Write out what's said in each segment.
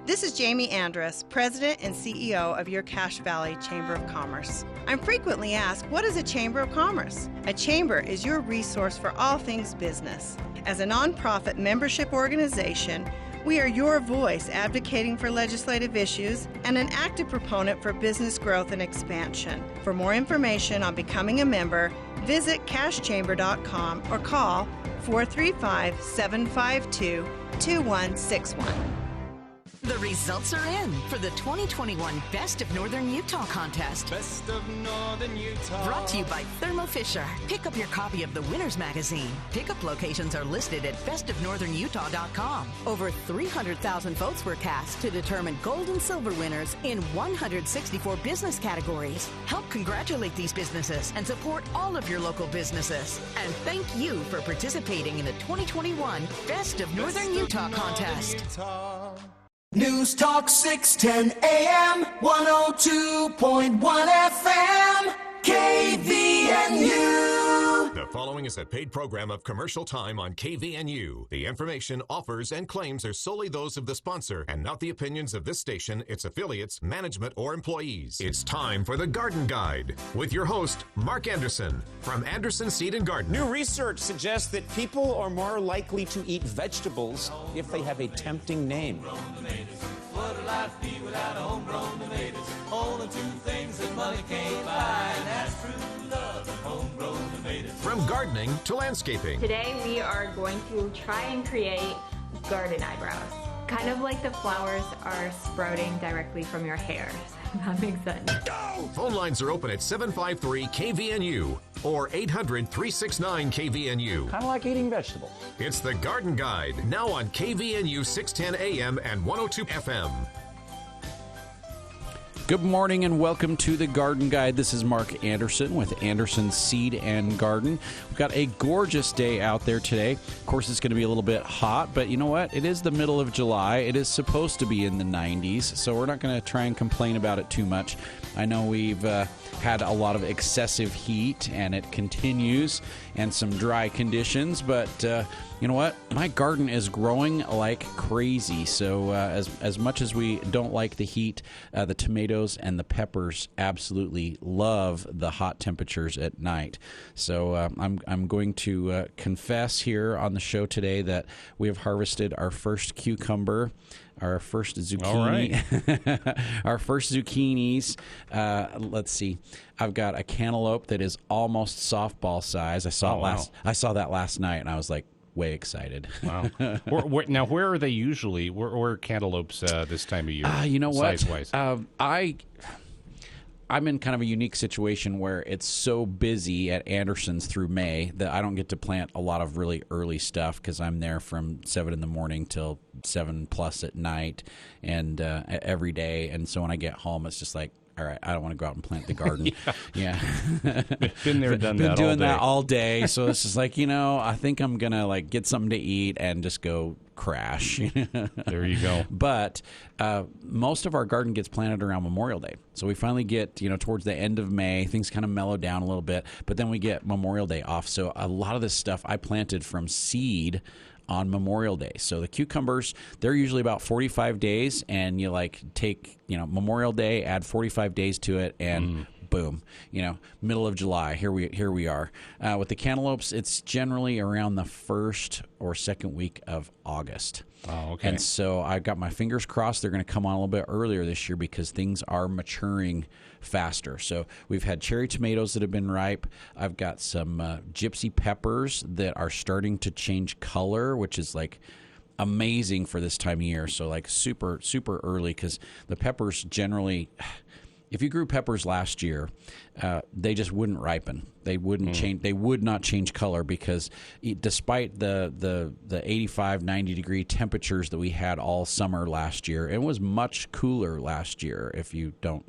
This is Jamie Andrus, President and CEO of your Cache Valley Chamber of Commerce. I'm frequently asked, what is a Chamber of Commerce? A chamber is your resource for all things business. As a nonprofit membership organization, we are your voice advocating for legislative issues and an active proponent for business growth and expansion. For more information on becoming a member, visit cachechamber.com or call 435-752-2161. The results are in for the 2021 Best of Northern Utah contest. Best of Northern Utah. Brought to you by Thermo Fisher. Pick up your copy of the Winners Magazine. Pickup locations are listed at bestofnorthernutah.com. Over 300,000 votes were cast to determine gold and silver winners in 164 business categories. Help congratulate these businesses and support all of your local businesses. And thank you for participating in the 2021 Best of Northern Utah contest. News Talk 610 AM, 102.1 FM, KVNU. The following is a paid program of commercial time on KVNU. The information, offers, and claims are solely those of the sponsor and not the opinions of this station, its affiliates, management, or employees. It's time for the Garden Guide with your host, Mark Anderson from Anderson Seed and Garden. New research suggests that people are more likely to eat vegetables if they have a tempting name. What would life be without homegrown tomatoes? Only two things that money can't buy, and that's true love and homegrown tomatoes. From gardening to landscaping. Today we are going to try and create garden eyebrows. Kind of like the flowers are sprouting directly from your hair. That makes sense. Phone lines are open at 753-KVNU or 800-369-KVNU. Kind of like eating vegetables. It's the Garden Guide, now on KVNU 610 AM and 102 FM. Good morning and welcome to the Garden Guide. This is Mark Anderson with Anderson Seed and Garden. We've got a gorgeous day out there today. Of course, it's going to be a little bit hot, but you know what? It is the middle of July. It is supposed to be in the 90s, so we're not going to try and complain about it too much. I know we've had a lot of excessive heat, and it continues, and some dry conditions, but you know what? My garden is growing like crazy. So as much as we don't like the heat, the tomatoes and the peppers absolutely love the hot temperatures at night. So I'm going to confess here on the show today that we have harvested our first cucumber, our first zucchini, our first zucchinis. Let's see. I've got a cantaloupe that is almost softball size. I saw that last night, and I was like, way excited. Wow. Now, where are they usually? Where are cantaloupes this time of year? You know what? Size-wise? I'm in kind of a unique situation where it's so busy at Anderson's through May that I don't get to plant a lot of really early stuff because I'm there from 7 in the morning till 7+ at night and every day. And so when I get home, it's just like, all right, I don't want to go out and plant the garden. Yeah. Been there, done Been that doing all day. that all day. So it's just like, I think I'm going to like get something to eat and just go crash. There you go. But most of our garden gets planted around Memorial Day. So we finally get, towards the end of May, things kind of mellow down a little bit, but then we get Memorial Day off. So a lot of this stuff I planted from seed on Memorial Day. So the cucumbers, they're usually about 45 days, and you take, Memorial Day, add 45 days to it, and boom, middle of July, here we are. With the cantaloupes, it's generally around the first or second week of August. Oh, okay. And so I've got my fingers crossed they're going to come on a little bit earlier this year because things are maturing faster. So we've had cherry tomatoes that have been ripe. I've got some gypsy peppers that are starting to change color, which is like amazing for this time of year. So like super, super early because the peppers generally... If you grew peppers last year, they just wouldn't ripen. They wouldn't change. They would not change color because despite the 85, 90 degree temperatures that we had all summer last year, it was much cooler last year. If you don't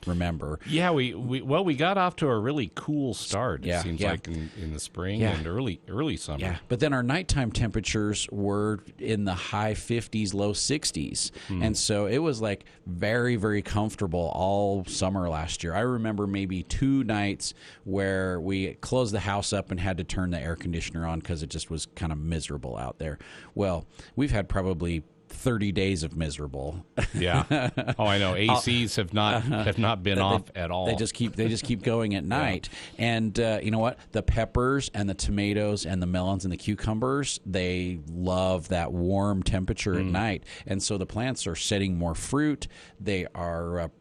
remember, yeah, we got off to a really cool start. It seems like in the spring and early summer. Yeah, but then our nighttime temperatures were in the high 50s, low 60s, and so it was like very, very comfortable all summer last year. I remember maybe 2 nights where we closed the house up and had to turn the air conditioner on because it just was kind of miserable out there. Well, we've had probably 30 days of miserable. Yeah. Oh, I know. ACs have not been off at all. They just keep going at night. Yeah. And you know what? The peppers and the tomatoes and the melons and the cucumbers, they love that warm temperature at night. And so the plants are setting more fruit. They are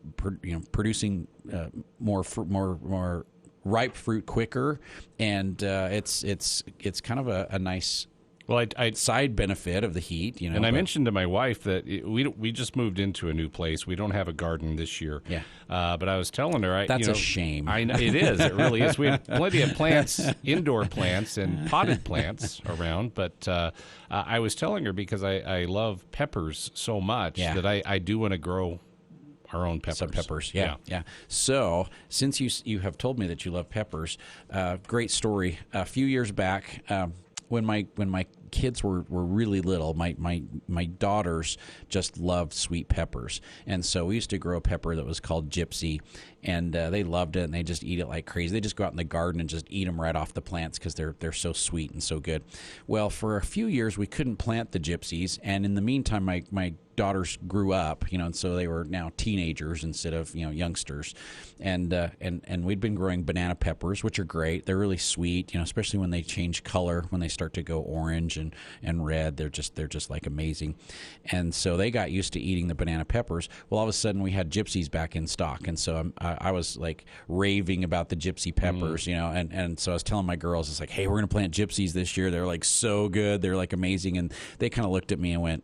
producing more ripe fruit quicker, and it's kind of a nice side benefit of the heat. You know, I mentioned to my wife that we just moved into a new place. We don't have a garden this year. Yeah, but I was telling her that's a shame. I know it is. It really is. We have plenty of plants, indoor plants and potted plants around. But I was telling her because I love peppers so much that I do want to grow our own peppers. Some peppers, yeah. So, since you have told me that you love peppers, great story. A few years back, when my kids were really little, my daughters just loved sweet peppers, and so we used to grow a pepper that was called Gypsy, and they loved it, and they just eat it like crazy. They just go out in the garden and just eat them right off the plants because they're so sweet and so good. Well, for a few years we couldn't plant the Gypsies, and in the meantime, my daughters grew up, and so they were now teenagers instead of youngsters, and we'd been growing banana peppers, which are great. They're really sweet, especially when they change color, when they start to go orange and red. They're just like amazing, and so they got used to eating the banana peppers. Well, all of a sudden we had Gypsies back in stock, and so I was like raving about the Gypsy peppers, and so I was telling my girls, it's like, hey, we're gonna plant Gypsies this year. They're like so good, they're like amazing, and they kind of looked at me and went,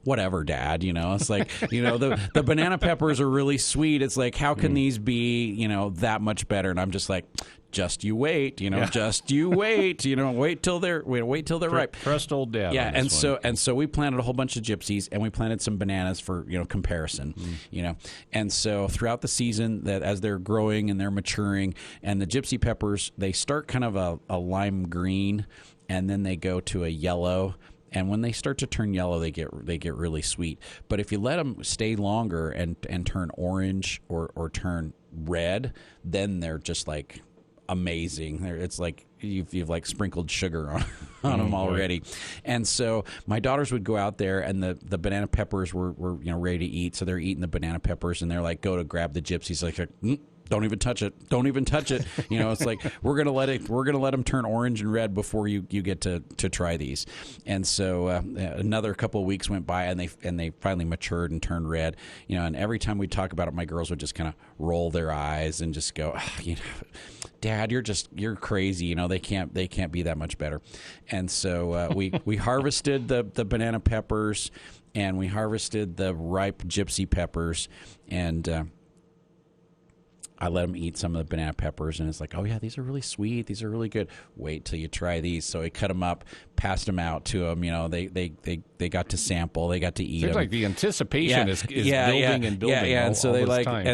whatever, Dad, it's like, the banana peppers are really sweet. It's like, how can these be, that much better? And I'm just like, just you wait, just you wait, wait till they're ripe. Trust old Dad. Yeah. And so we planted a whole bunch of Gypsies, and we planted some bananas for, comparison, and so throughout the season, that as they're growing and they're maturing, and the Gypsy peppers, they start kind of a lime green, and then they go to a yellow. And when they start to turn yellow, they get really sweet. But if you let them stay longer and turn orange or turn red, then they're just like amazing. It's like you've like sprinkled sugar on them already. And so my daughters would go out there, and the banana peppers were ready to eat. So they're eating the banana peppers, and they're like, go to grab the Gypsies, like. Don't even touch it. Don't even touch it. It's like we're gonna let them turn orange and red before you get to try these. And so another couple of weeks went by, and they finally matured and turned red. And every time we talk about it, my girls would just kind of roll their eyes and just go, Dad, you're crazy. They can't be that much better. And so we harvested the banana peppers, and we harvested the ripe Gypsy peppers, and I let them eat some of the banana peppers, and it's like, oh, yeah, these are really sweet. These are really good. Wait till you try these. So I cut them up, passed them out to them. They got to sample. They got to eat them. Seems like the anticipation is building and building. Yeah. And so they time.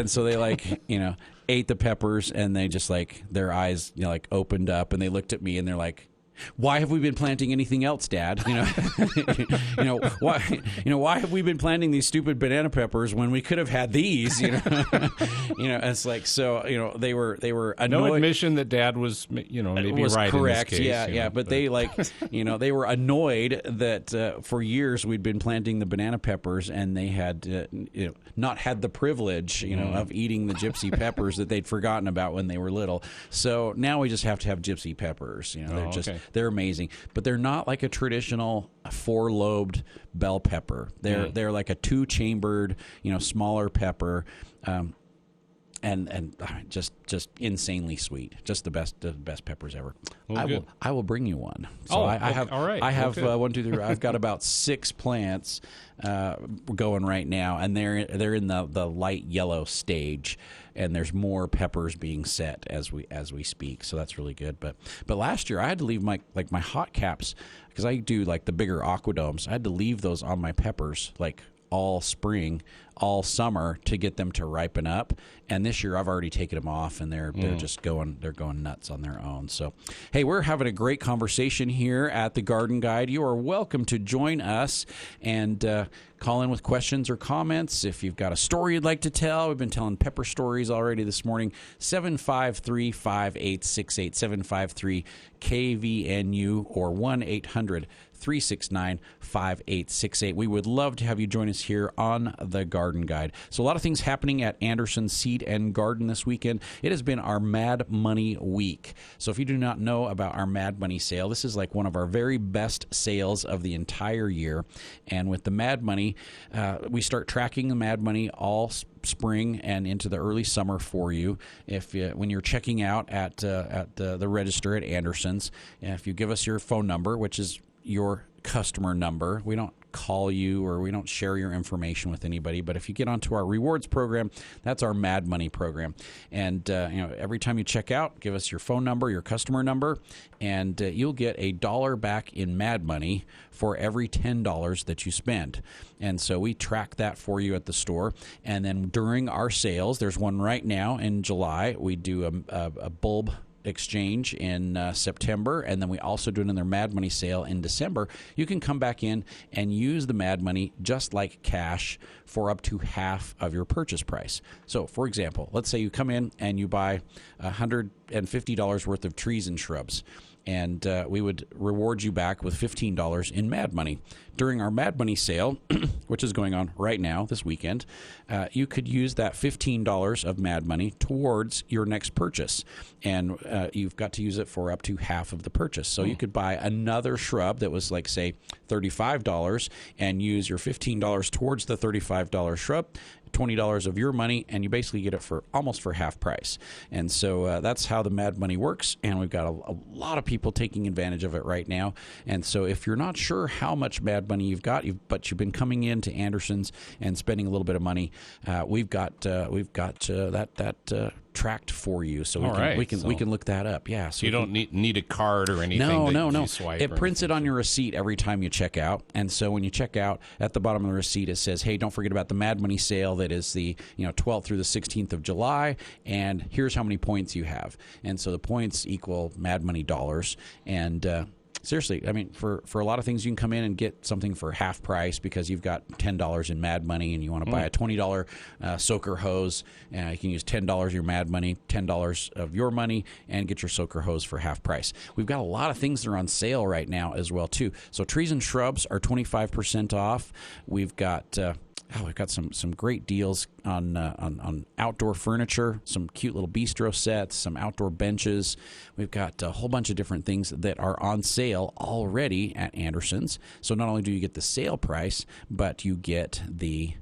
ate the peppers, and they just like their eyes opened up, and they looked at me, and they're like, why have we been planting anything else, Dad? Why have we been planting these stupid banana peppers when we could have had these? It's like, so they were annoyed. No admission that Dad was maybe was right correct. In this case, but they they were annoyed that for years we'd been planting the banana peppers, and they had not had the privilege of eating the Gypsy peppers that they'd forgotten about when they were little. So now we just have to have Gypsy peppers. They're amazing, but they're not like a traditional 4-lobed bell pepper. They're like a 2-chambered, smaller pepper, and just insanely sweet. Just the best peppers ever. Well, I will bring you one. So I have all right. I have 1, 2, 3. I've got about 6 plants going right now, and they're in the light yellow stage. And there's more peppers being set as we speak, so that's really good. But last year I had to leave my hot caps, because I do like the bigger aquadomes. I had to leave those on my peppers like all spring, all summer, to get them to ripen up. And this year I've already taken them off, and they're just going nuts on their own. So hey, we're having a great conversation here at the Garden Guide. You are welcome to join us and call in with questions or comments. If you've got a story you'd like to tell, we've been telling pepper stories already this morning. 753-5868, 753-KVNU, or 1-800 800-369-5868. We would love to have you join us here on the Garden Guide. So a lot of things happening at Anderson Seed and Garden this weekend. It has been our Mad Money Week. So if you do not know about our Mad Money sale, this is like one of our very best sales of the entire year. And with the Mad Money, we start tracking the Mad Money all spring and into the early summer for you. When you're checking out at the register at Anderson's, if you give us your phone number, which is your customer number, we don't call you or we don't share your information with anybody, but if you get onto our rewards program, that's our Mad Money program. And every time you check out, give us your phone number, your customer number, and you'll get $1 back in Mad Money for every $10 that you spend. And so we track that for you at the store. And then during our sales, there's one right now in July, we do a bulb exchange in September, and then we also do another Mad Money sale in December. You can come back in and use the Mad Money just like cash for up to half of your purchase price. So, for example, let's say you come in and you buy $150 worth of trees and shrubs, and we would reward you back with $15 in Mad Money. During our Mad Money sale, which is going on right now this weekend, you could use that $15 of Mad Money towards your next purchase, and you've got to use it for up to half of the purchase. So you could buy another shrub that was like, say, $35 and use your $15 towards the $35 shrub, $20 of your money, and you basically get it for almost for half price. And so that's how the Mad Money works, and we've got a lot of people taking advantage of it right now. And so if you're not sure how much Mad Money you've got, but you've been coming in to Anderson's and spending a little bit of money, we've got that tracked for you, so we can look that up. Yeah, so you don't need a card or anything. No. Swipe it prints it on your receipt every time you check out, and so when you check out, at the bottom of the receipt it says, "Hey, don't forget about the Mad Money sale that is the 12th through the 16th of July, and here's how many points you have." And so the points equal Mad Money dollars, and seriously, I mean, for a lot of things, you can come in and get something for half price because you've got $10 in Mad Money and you want to buy a $20 soaker hose. You can use $10 of your Mad Money, $10 of your money, and get your soaker hose for half price. We've got a lot of things that are on sale right now as well, too. So trees and shrubs are 25% off. We've got some great deals on outdoor furniture, some cute little bistro sets, some outdoor benches. We've got a whole bunch of different things that are on sale already at Anderson's. So not only do you get the sale price, but you get the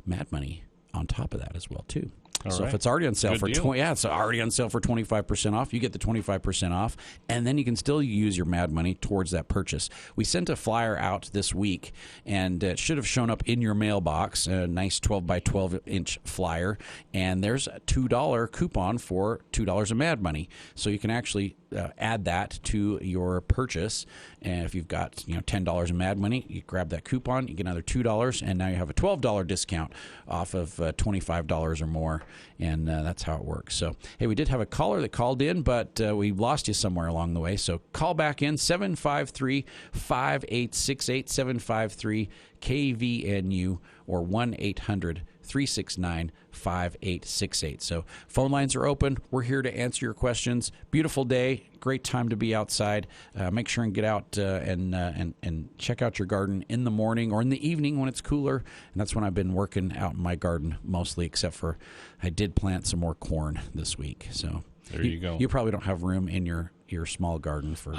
Mad Money on top of that as well, too. So if it's already on sale it's already on sale for 25% off. You get the 25% off, and then you can still use your Mad Money towards that purchase. We sent a flyer out this week, and it should have shown up in your mailbox, a nice 12 by 12 inch flyer, and there's a $2 coupon for $2 of Mad Money. So you can actually add that to your purchase, and if you've got $10 in Mad Money, you grab that coupon, you get another $2, and now you have a $12 discount off of $25 or more, and that's how it works. So hey, we did have a caller that called in, but we lost you somewhere along the way, so call back in 753-5868, 753-KVNU, or 1-800-369-5868. So phone lines are open. We're here to answer your questions. Beautiful day, great time to be outside. Make sure and get out and check out your garden in the morning or in the evening when it's cooler. And that's when I've been working out in my garden mostly, except for I did plant some more corn this week. So there you go. You probably don't have room in your small garden for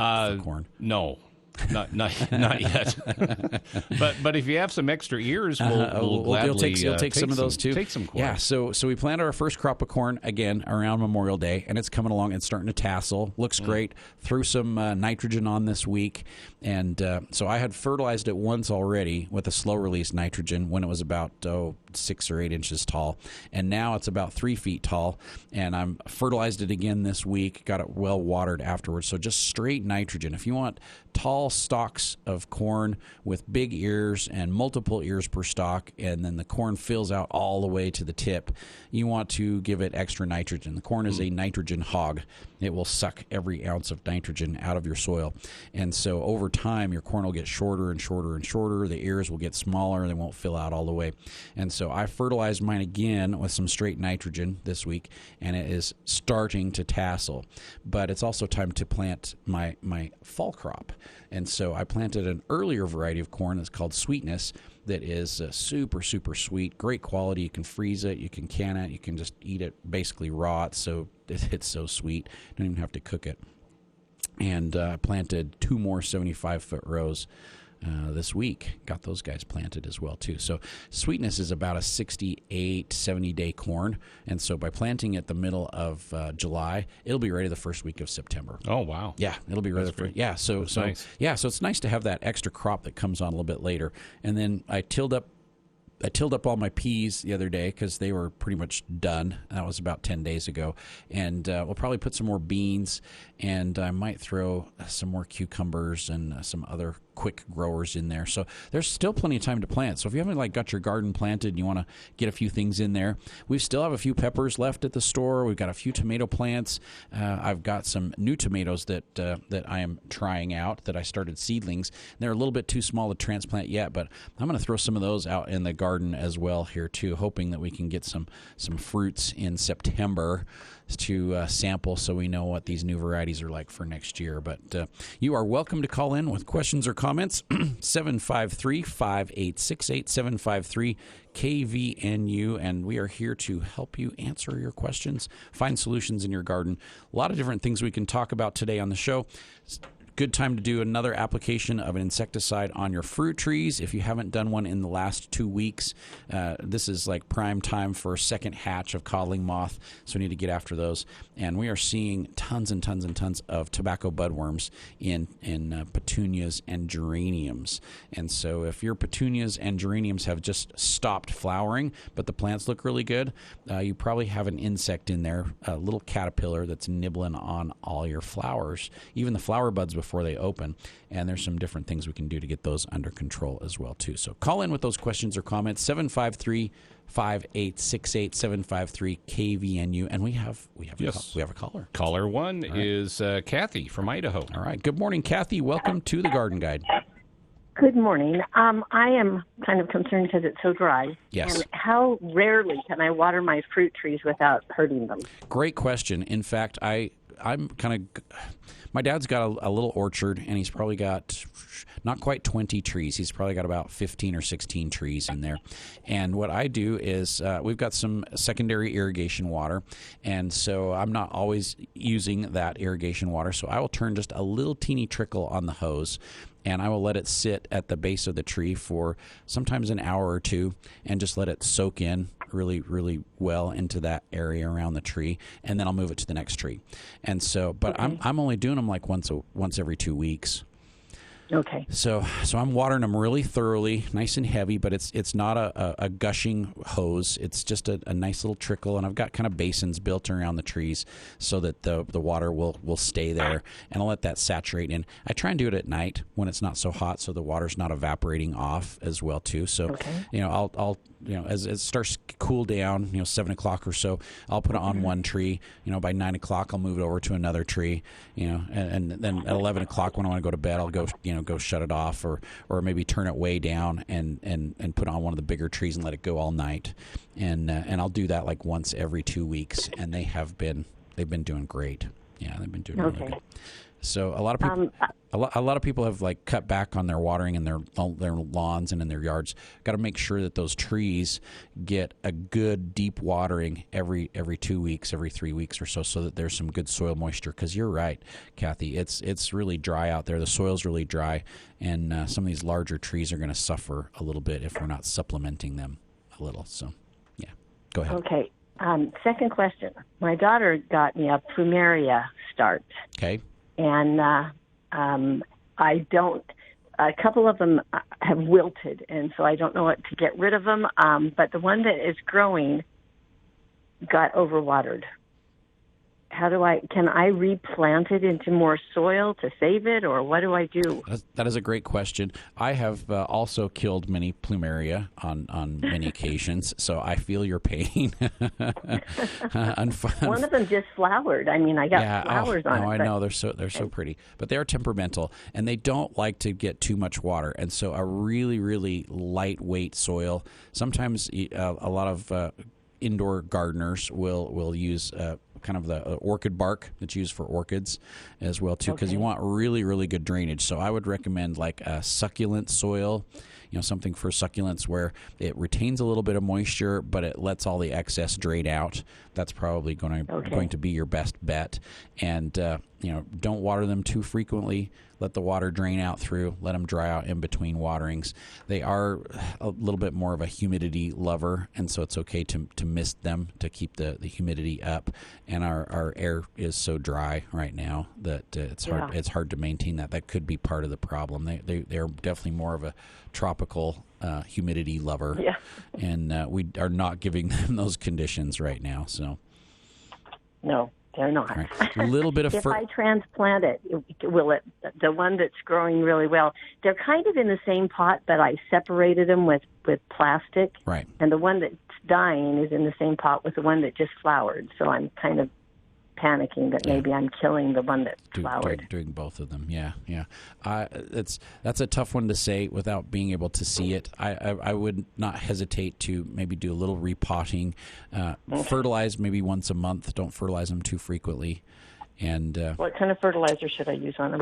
corn. No. Not yet. but if you have some extra ears, we'll gladly take some of those too. Take some corn. Yeah. So we planted our first crop of corn again around Memorial Day, and it's coming along and starting to tassel. Looks great. Threw some nitrogen on this week, and so I had fertilized it once already with a slow release nitrogen when it was about 6 or 8 inches tall, and now it's about 3 feet tall. And I'm fertilized it again this week. Got it well watered afterwards. So just straight nitrogen. If you want tall stalks of corn with big ears and multiple ears per stalk, and then the corn fills out all the way to the tip, you want to give it extra nitrogen. The corn is a nitrogen hog, It will suck every ounce of nitrogen out of your soil. And so over time, your corn will get shorter and shorter and shorter. The ears will get smaller. They won't fill out all the way. And so I fertilized mine again with some straight nitrogen this week, and it is starting to tassel. But it's also time to plant my fall crop. And so I planted an earlier variety of corn that's called Sweetness that is super, super sweet, great quality. You can freeze it, you can can it, you can just eat it basically raw. It's so sweet. You don't even have to cook it. And I planted 2 more 75-foot rows this week. Got those guys planted as well, too. So Sweetness is about a 68, 70-day corn. And so by planting it the middle of July, it'll be ready the first week of September. Oh, wow. Yeah, it'll be ready. Yeah, so nice. Yeah, so it's nice to have that extra crop that comes on a little bit later. And then I tilled up all my peas the other day because they were pretty much done. That was about 10 days ago. And we'll probably put some more beans, and I might throw some more cucumbers and some other quick growers in there. So there's still plenty of time to plant. So if you haven't got your garden planted and you want to get a few things in there, we still have a few peppers left at the store. We've got a few tomato plants. I've got some new tomatoes that I am trying out that I started seedlings. They're a little bit too small to transplant yet, but I'm going to throw some of those out in the garden as well here too, hoping that we can get some fruits in September to sample so we know what these new varieties are like for next year. But you are welcome to call in with questions or comments. 753-5868, 753-KVNU, and we are here to help you answer your questions, find solutions in your garden. A lot of different things we can talk about today on the show. Good time to do another application of an insecticide on your fruit trees. If you haven't done one in the last 2 weeks, this is like prime time for a second hatch of codling moth, so we need to get after those. And we are seeing tons and tons and tons of tobacco budworms in petunias and geraniums. And so if your petunias and geraniums have just stopped flowering, but the plants look really good, you probably have an insect in there, a little caterpillar that's nibbling on all your flowers, even the flower buds before they open. And there's some different things we can do to get those under control as well, too. So call in with those questions or comments, 753-5868, 753-KVNU. And we have a caller. Caller one is Kathy from Idaho. All right. Good morning, Kathy. Welcome to the Garden Guide. Good morning. I am kind of concerned because it's so dry. Yes. And how rarely can I water my fruit trees without hurting them? Great question. In fact, I'm kind of... My dad's got a little orchard, and he's probably got not quite 20 trees. He's probably got about 15 or 16 trees in there. And what I do is we've got some secondary irrigation water, and so I'm not always using that irrigation water. So I will turn just a little teeny trickle on the hose, and I will let it sit at the base of the tree for sometimes an hour or two and just let it soak in really, really well into that area around the tree, and then I'll move it to the next tree. And so, but okay. I'm only doing them like once every 2 weeks. Okay. So I'm watering them really thoroughly, nice and heavy, but it's not a gushing hose. It's just a nice little trickle, and I've got kind of basins built around the trees so that the water will stay there, and I'll let that saturate in. I try and do it at night when it's not so hot, so the water's not evaporating off as well too. So okay. I'll as it starts to cool down, 7 o'clock or so, I'll put it on one tree. By 9 o'clock, I'll move it over to another tree. And then at 11 o'clock when I want to go to bed, I'll go shut it off, or maybe turn it way down and put it on one of the bigger trees and let it go all night. And I'll do that like once every 2 weeks, and they've been doing great. Yeah, they've been doing really good. So a lot of people, a lot of people have like cut back on their watering in their lawns and in their yards. Got to make sure that those trees get a good deep watering every 2 weeks, every 3 weeks or so that there's some good soil moisture. Because you're right, Kathy, it's really dry out there. The soil's really dry, and some of these larger trees are going to suffer a little bit if we're not supplementing them a little. So, yeah, go ahead. Okay. Second question. My daughter got me a plumeria start. Okay. And a couple of them have wilted, and so I don't know what to get rid of them. But the one that is growing got overwatered. can I replant it into more soil to save it, or what do I do? That is a great question. I have also killed many plumeria on many occasions, so I feel your pain. One of them just flowered. I mean, I got flowers on it. I know they're so pretty, but they are temperamental and they don't like to get too much water. And so a really, really lightweight soil. Sometimes a lot of indoor gardeners will use kind of the orchid bark that's used for orchids as well too, because you want really, really good drainage. So I would recommend like a succulent soil, something for succulents where it retains a little bit of moisture, but it lets all the excess drain out. That's probably going to be your best bet. And don't water them too frequently. Let the water drain out through. Let them dry out in between waterings. They are a little bit more of a humidity lover, and so it's okay to mist them to keep the humidity up. And our air is so dry right now that it's hard to maintain that. That could be part of the problem. They're definitely more of a tropical humidity lover, and we are not giving them those conditions right now. So no. They're not. Right. A little bit of if I transplant it, the one that's growing really well, they're kind of in the same pot, but I separated them with plastic. Right. And the one that's dying is in the same pot with the one that just flowered. So I'm kind of panicking that maybe I'm killing the one that flowered. Doing both of them, yeah. That's a tough one to say without being able to see it. I would not hesitate to maybe do a little repotting, fertilize maybe once a month. Don't fertilize them too frequently. And what kind of fertilizer should I use on them?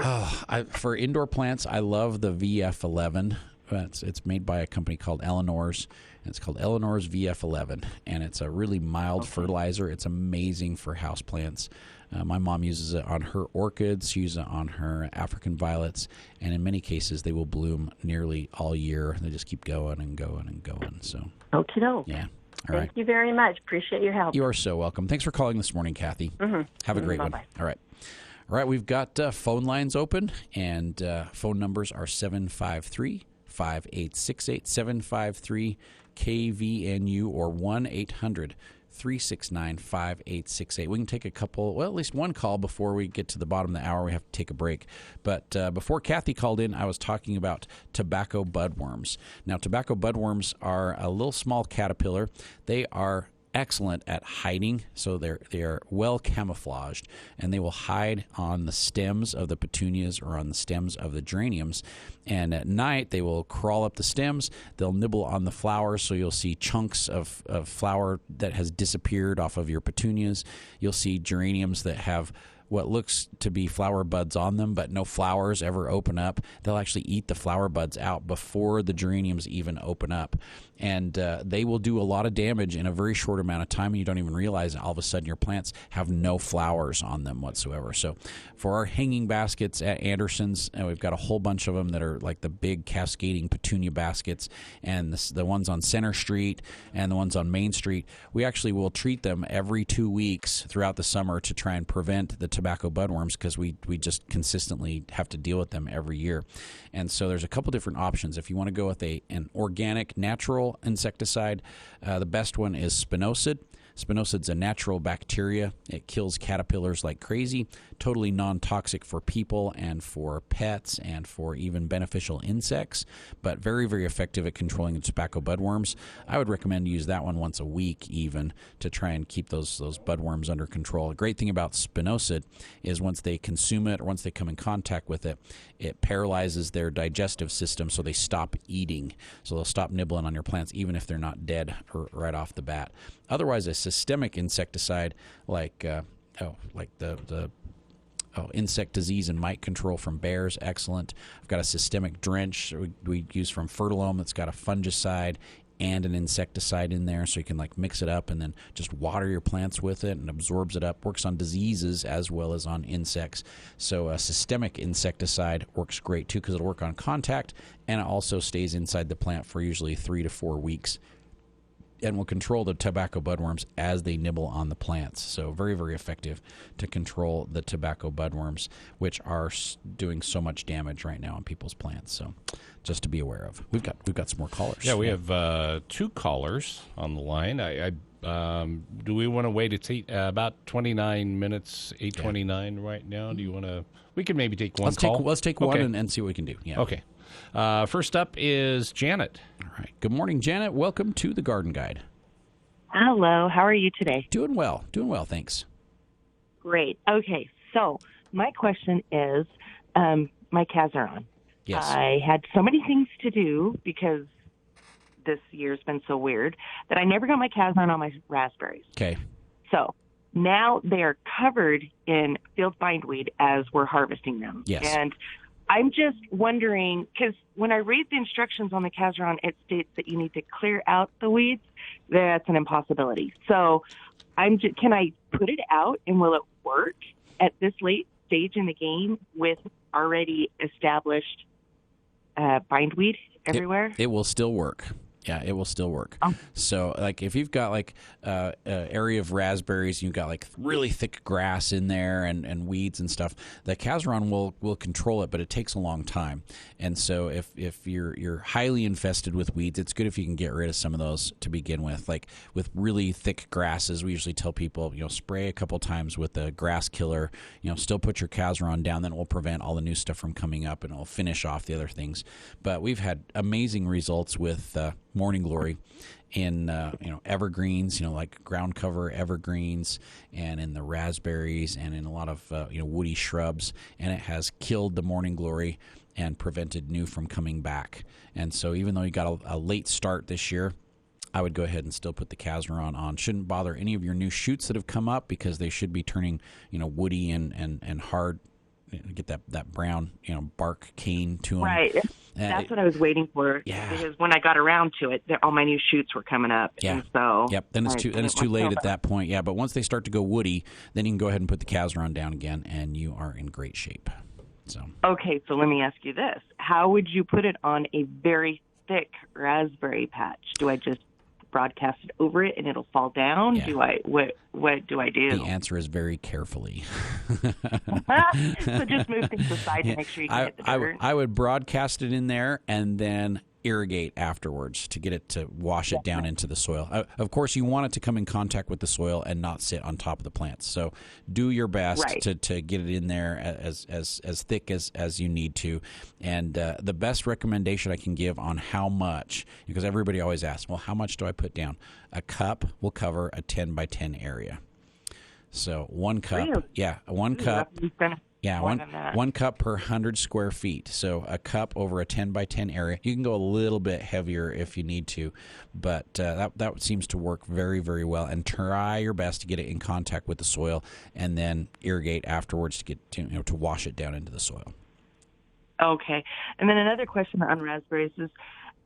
For indoor plants, I love the VF11. It's made by a company called Eleanor's. It's called Eleanor's VF11, and it's a really mild fertilizer. It's amazing for houseplants. My mom uses it on her orchids. She uses it on her African violets, and in many cases, they will bloom nearly all year. They just keep going and going and going. So, okie doke. Yeah. Thank you very much. Appreciate your help. You are so welcome. Thanks for calling this morning, Kathy. Have a great one. All right. All right, we've got phone lines open, and phone numbers are 753-5868, 753 KVNU, or 1-800-369-5868. We can take at least one call before we get to the bottom of the hour. We have to take a break. But before Kathy called in, I was talking about tobacco budworms. Now, tobacco budworms are a little small caterpillar. They are excellent at hiding, so they are well camouflaged, and they will hide on the stems of the petunias or on the stems of the geraniums. And at night, they will crawl up the stems. They'll nibble on the flowers, so you'll see chunks of flower that has disappeared off of your petunias. You'll see geraniums that have what looks to be flower buds on them, but no flowers ever open up. They'll actually eat the flower buds out before the geraniums even open up. And they will do a lot of damage in a very short amount of time, and you don't even realize it. All of a sudden your plants have no flowers on them whatsoever. So for our hanging baskets at Anderson's, we've got a whole bunch of them that are like the big cascading petunia baskets, and the ones on Center Street and the ones on Main Street. We actually will treat them every 2 weeks throughout the summer to try and prevent the tobacco budworms, because we just consistently have to deal with them every year. And so there's a couple different options. If you want to go with an organic, natural insecticide, the best one is spinosad. Spinosad's a natural bacteria. It kills caterpillars like crazy, totally non-toxic for people and for pets and for even beneficial insects, but very, very effective at controlling the tobacco budworms. I would recommend use that one once a week even to try and keep those budworms under control. The great thing about spinosad is once they consume it or once they come in contact with it, it paralyzes their digestive system, so they stop eating. So they'll stop nibbling on your plants even if they're not dead right off the bat. Otherwise, a systemic insecticide like insect disease and mite control from bears, excellent. I've got a systemic drench we use from Fertilome that's got a fungicide and an insecticide in there, so you can mix it up and then just water your plants with it, and absorbs it up. Works on diseases as well as on insects. So a systemic insecticide works great too, because it'll work on contact, and it also stays inside the plant for usually 3 to 4 weeks, and will control the tobacco budworms as they nibble on the plants. So very, very effective to control the tobacco budworms, which are doing so much damage right now on people's plants. So just to be aware of. We've got some more callers. Yeah, we have 2 callers on the line. I Do we want to wait? It's about 29 minutes, 8:29 right now. Do you want to? We can maybe take one call. Let's take one and see what we can do. Yeah. Okay. First up is Janet. All right. Good morning, Janet. Welcome to the Garden Guide. Hello. How are you today? Doing well. Thanks. Great. Okay. So my question is, my calves are on. Yes. I had so many things to do because this year's been so weird that I never got my calves on my raspberries. Okay. So now they are covered in field bindweed as we're harvesting them. Yes. And I'm just wondering, because when I read the instructions on the Cazeron, it states that you need to clear out the weeds. That's an impossibility. So can I put it out, and will it work at this late stage in the game with already established bindweed everywhere? It will still work. Yeah, it will still work. Oh. So, like, if you've got, like, an area of raspberries, you've got, like, really thick grass in there and weeds and stuff, the Cazeron will control it, but it takes a long time. And so if you're highly infested with weeds, it's good if you can get rid of some of those to begin with. Like, with really thick grasses, we usually tell people, spray a couple times with a grass killer, still put your Cazeron down, then it will prevent all the new stuff from coming up, and it'll finish off the other things. But we've had amazing results with Morning Glory in evergreens, like ground cover evergreens, and in the raspberries, and in a lot of woody shrubs, and it has killed the Morning Glory and prevented new from coming back. And so even though you got a late start this year, I would go ahead and still put the Cazeron on. Shouldn't bother any of your new shoots that have come up, because they should be turning woody and hard. Get that brown bark cane to them. Right. That's what I was waiting for. Yeah. Because when I got around to it, all my new shoots were coming up. Yeah. And so. Yep. Then it's too late at that point. Yeah. But once they start to go woody, then you can go ahead and put the Cazeron down again, and you are in great shape. So. Okay. So let me ask you this: how would you put it on a very thick raspberry patch? Do I just broadcast it over it and it'll fall down? Yeah. What do I do? The answer is very carefully. So just move things aside to make sure you can hit the dirt. I would broadcast it in there and then irrigate afterwards to get it to wash it down into the soil. Of course, you want it to come in contact with the soil and not sit on top of the plants. So do your best to get it in there as thick as you need to. And the best recommendation I can give on how much, because everybody always asks, well, how much do I put down? A cup will cover a 10 by 10 area. So 1 cup, one cup. Yeah, one cup per 100 square feet. So a cup over a 10 by 10 area. You can go a little bit heavier if you need to, but that seems to work very, very well. And try your best to get it in contact with the soil, and then irrigate afterwards to get to wash it down into the soil. Okay. And then another question on raspberries is,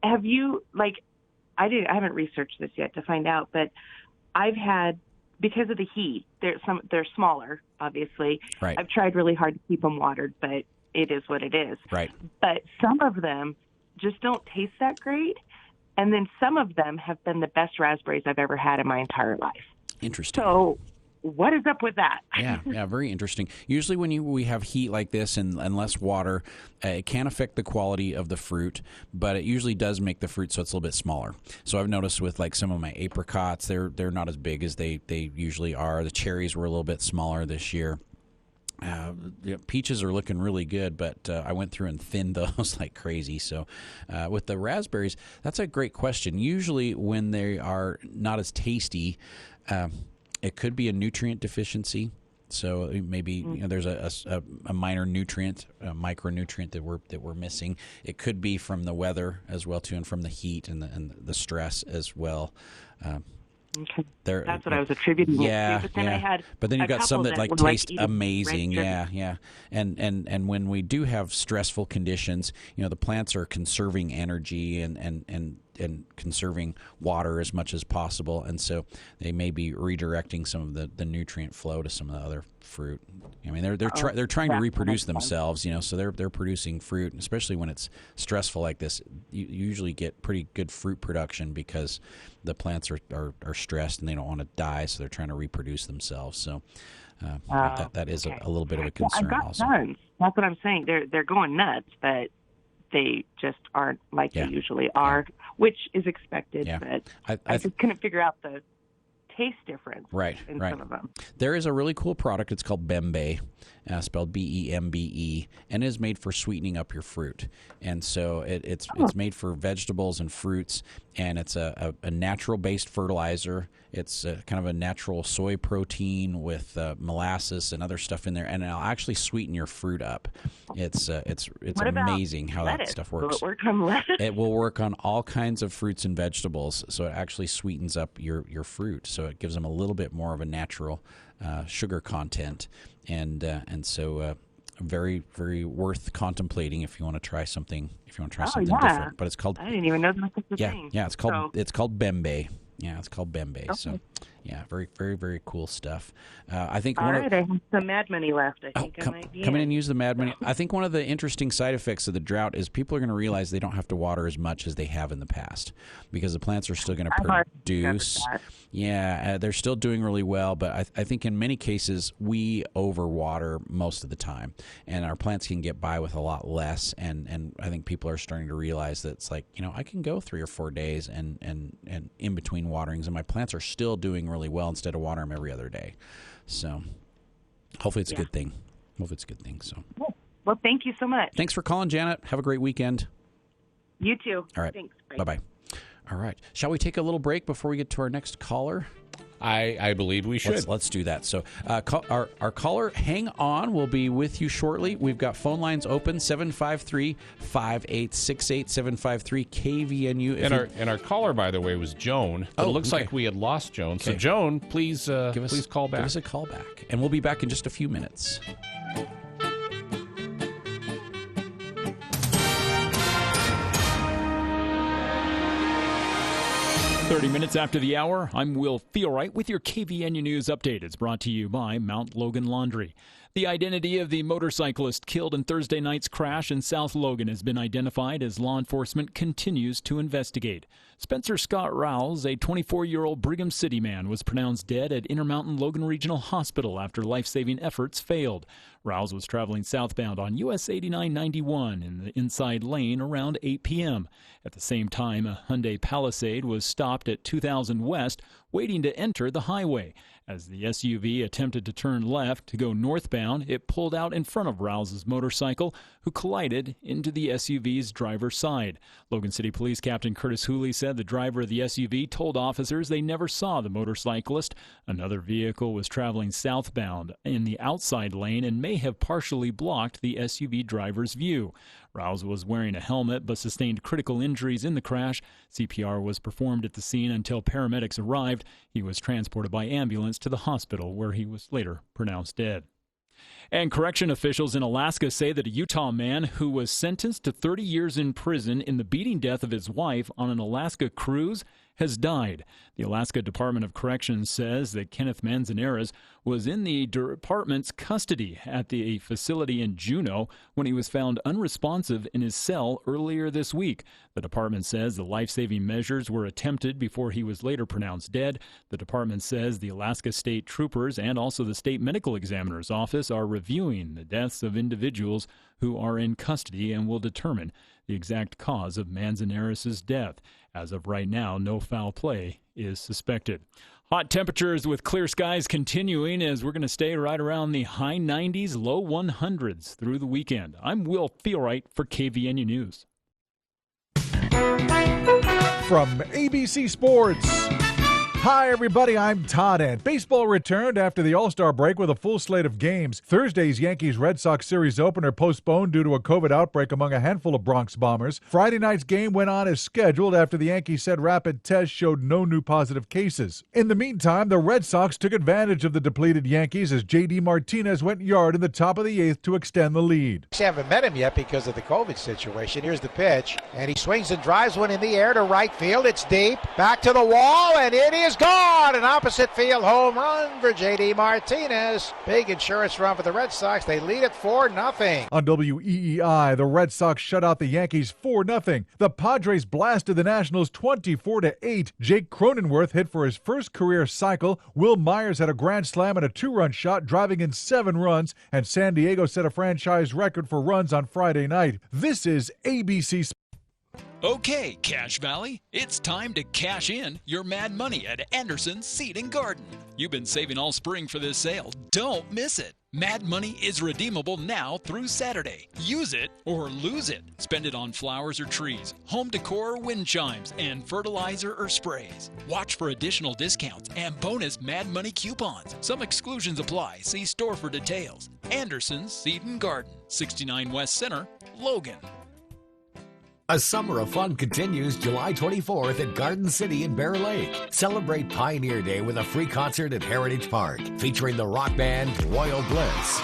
have you I haven't researched this yet to find out, but I've had, because of the heat, they're smaller, obviously. Right. I've tried really hard to keep them watered, but it is what it is. Right. But some of them just don't taste that great, and then some of them have been the best raspberries I've ever had in my entire life. Interesting. So what is up with that? Yeah, very interesting. Usually when we have heat like this and less water, it can affect the quality of the fruit, but it usually does make the fruit so it's a little bit smaller. So I've noticed with some of my apricots, they're not as big as they usually are. The cherries were a little bit smaller this year. Peaches are looking really good, but I went through and thinned those like crazy. So with the raspberries, that's a great question. Usually when they are not as tasty, it could be a nutrient deficiency. So maybe there's a minor nutrient, a micronutrient that we're missing. It could be from the weather as well too, and from the heat and the stress as well. Okay. That's what I was attributing it to. But then I had you've got some that taste amazing. Yeah. And when we do have stressful conditions, the plants are conserving energy and conserving water as much as possible, and so they may be redirecting some of the nutrient flow to some of the other fruit. I mean, they're trying to reproduce themselves, so they're producing fruit, especially when it's stressful like this. You usually get pretty good fruit production because the plants are stressed and they don't want to die, so they're trying to reproduce themselves. So that is a little bit of a concern. I've got also. tons. That's what I'm saying. They're going nuts, but they just aren't like they usually are, which is expected. Yeah. But I just couldn't figure out the taste difference right, in right. some of them. There is a really cool product. It's called Bembe, spelled Bembe, and it is made for sweetening up your fruit. And so it's made for vegetables and fruits, and it's a natural-based fertilizer. It's kind of a natural soy protein with molasses and other stuff in there, and it'll actually sweeten your fruit up. It's amazing how lettuce? that stuff works. Will it work on lettuce? It will work on all kinds of fruits and vegetables, so it actually sweetens up your fruit. So it gives them a little bit more of a natural sugar content, and so very, very worth contemplating if you want to try something. Different. But it's called. I didn't even know that was a thing. Yeah, it's called Bembe. Yeah, it's called Bembe. Okay. So, yeah, very, very, very cool stuff. I think. All right, I have some Mad Money left. I think I might be come in and use the Mad Money. I think one of the interesting side effects of the drought is people are going to realize they don't have to water as much as they have in the past because the plants are still going to produce. Yeah, they're still doing really well, but I think in many cases we overwater most of the time, and our plants can get by with a lot less. And I think people are starting to realize that it's like, I can go 3 or 4 days and in between waterings, and my plants are still doing really well instead of water them every other day. So hopefully it's a good thing. Hopefully it's a good thing. So. Well, thank you so much. Thanks for calling, Janet. Have a great weekend. You too. All right. Thanks. Bye-bye. All right. Shall we take a little break before we get to our next caller? I believe we should. Let's do that. So our caller, hang on. We'll be with you shortly. We've got phone lines open, 753-5868, 753-KVNU. And our caller, by the way, was Joan. But it looks like we had lost Joan. Okay. So, Joan, please call back. Give us a call back. And we'll be back in just a few minutes. 30 minutes after the hour, I'm Will Feelright with your KVNU News Update. It's brought to you by Mount Logan Laundry. The identity of the motorcyclist killed in Thursday night's crash in South Logan has been identified as law enforcement continues to investigate. Spencer Scott Rouse, a 24-year-old Brigham City man, was pronounced dead at Intermountain Logan Regional Hospital after life-saving efforts failed. Rouse was traveling southbound on US 8991 in the inside lane around 8 p.m. At the same time, a Hyundai Palisade was stopped at 2000 West, waiting to enter the highway. As the SUV attempted to turn left to go northbound, it pulled out in front of Rouse's motorcycle, who collided into the SUV's driver's side. Logan City Police Captain Curtis Hooley said the driver of the SUV told officers they never saw the motorcyclist. Another vehicle was traveling southbound in the outside lane and may have partially blocked the SUV driver's view. Rouse was wearing a helmet but sustained critical injuries in the crash. CPR was performed at the scene until paramedics arrived. He was transported by ambulance to the hospital, where he was later pronounced dead. And correction officials in Alaska say that a Utah man who was sentenced to 30 years in prison in the beating death of his wife on an Alaska cruise has died. The Alaska Department of Corrections says that Kenneth Manzanares was in the department's custody at the facility in Juneau when he was found unresponsive in his cell earlier this week. The department says the life-saving measures were attempted before he was later pronounced dead. The department says the Alaska State Troopers and also the State Medical Examiner's Office are reviewing the deaths of individuals who are in custody and will determine the exact cause of Manzanares' death. As of right now, no foul play is suspected. Hot temperatures with clear skies continuing as we're going to stay right around the high 90s, low 100s through the weekend. I'm Will Feelright for KVNU News. From ABC Sports. Hi, everybody. I'm Todd Ant. Baseball returned after the All-Star break with a full slate of games. Thursday's Yankees-Red Sox series opener postponed due to a COVID outbreak among a handful of Bronx Bombers. Friday night's game went on as scheduled after the Yankees said rapid tests showed no new positive cases. In the meantime, the Red Sox took advantage of the depleted Yankees as J.D. Martinez went yard in the top of the eighth to extend the lead. I haven't met him yet because of the COVID situation. Here's the pitch, and he swings and drives one in the air to right field. It's deep, back to the wall, and it is gone. An opposite field home run for J.D. Martinez. Big insurance run for the Red Sox. They lead it 4-0. On WEEI, the Red Sox shut out the Yankees 4-0. The Padres blasted the Nationals 24-8. Jake Cronenworth hit for his first career cycle. Will Myers had a grand slam and a two-run shot, driving in 7 runs. And San Diego set a franchise record for runs on Friday night. This is ABC Sports. Okay, Cash Valley, it's time to cash in your mad money at Anderson's Seed and Garden. You've been saving all spring for this sale. Don't miss it. Mad Money is redeemable now through Saturday. Use it or lose it. Spend it on flowers or trees, home decor or wind chimes, and fertilizer or sprays. Watch for additional discounts and bonus Mad Money coupons. Some exclusions apply. See store for details. Anderson's Seed and Garden, 69 West Center, Logan. A summer of fun continues July 24th at Garden City in Bear Lake. Celebrate Pioneer Day with a free concert at Heritage Park featuring the rock band Royal Bliss.